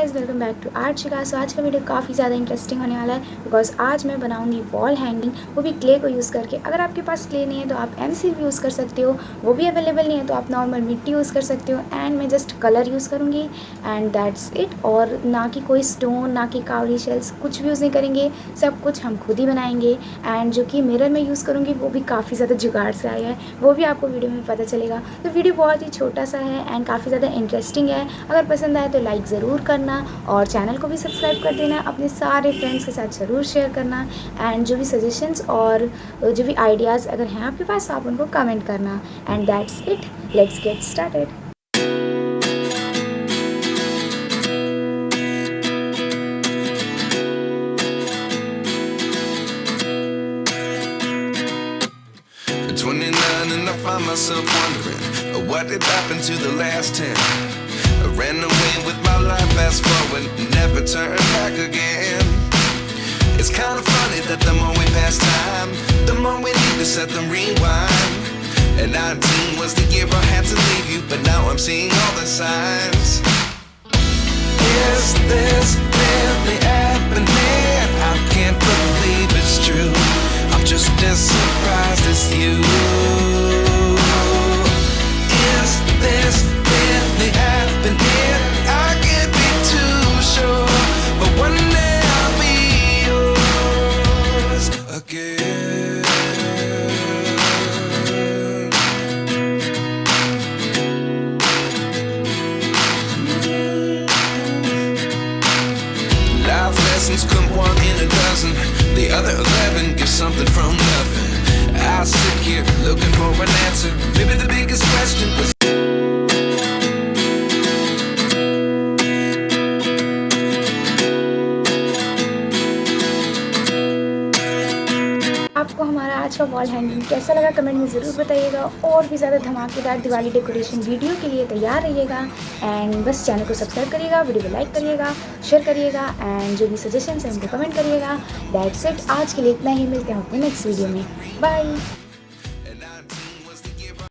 Guys, welcome back to art शिका। So आज का वीडियो काफ़ी ज़्यादा इंटरेस्टिंग होने वाला है बिकॉज आज मैं बनाऊंगी वॉल हैंगिंग, वो भी क्ले को यूज़ करके। अगर आपके पास क्ले नहीं है तो आप एमसील भी यूज़ कर सकते हो, वो भी अवेलेबल नहीं है तो आप नॉर्मल मिट्टी यूज़ कर सकते हो। एंड मैं जस्ट कलर यूज़ करूँगी एंड दैट्स इट। और ना कि कोई स्टोन, ना कि कावड़ी शेल्स, कुछ भी यूज़ नहीं करेंगे, सब कुछ हम खुद ही बनाएंगे। एंड जो कि मिरर मैं यूज़ करूँगी वो भी काफ़ी ज़्यादा जुगाड़ से आया है, वो भी आपको वीडियो में पता चलेगा। तो वीडियो बहुत ही छोटा सा है एंड काफ़ी ज़्यादा इंटरेस्टिंग है। अगर पसंद आए तो लाइक ज़रूर करना और चैनल को भी सब्सक्राइब कर देना, अपने सारे फ्रेंड्स के साथ ज़रूर शेयर करना। एंड जो भी सजेशंस और जो भी आइडियाज़ अगर हैं आपके पास, आप उनको कमेंट करना। And that's it, let's get started. And I find myself wondering what did happen to the last 10. I ran away with my life, fast forward, never turn back again. It's kind of funny that the more we pass time, the more we need to set the rewind. And 19 was the year I had to leave you, but now I'm seeing all the signs. Is this really happening? I can't believe it's true. I'm just as surprised as you. Is this really happening? I can't be too sure, but one day I'll be yours again. Life lessons come one in a dozen, the other 11 get something from nothing. I sit here looking for an answer. Maybe the biggest question was आपको हमारा आज का wall hanging कैसा लगा comment में ज़रूर बताइएगा। और भी ज़्यादा धमाकेदार दिवाली डेकोरेशन वीडियो के लिए तैयार रहिएगा। एंड बस चैनल को सब्सक्राइब करिएगा, वीडियो को लाइक करिएगा, शेयर करिएगा एंड जो भी सजेशंस हैं उनको कमेंट करिएगा। दैट्स इट, आज के लिए इतना ही। मिलते हैं अपने नेक्स्ट वीडियो में। बाय।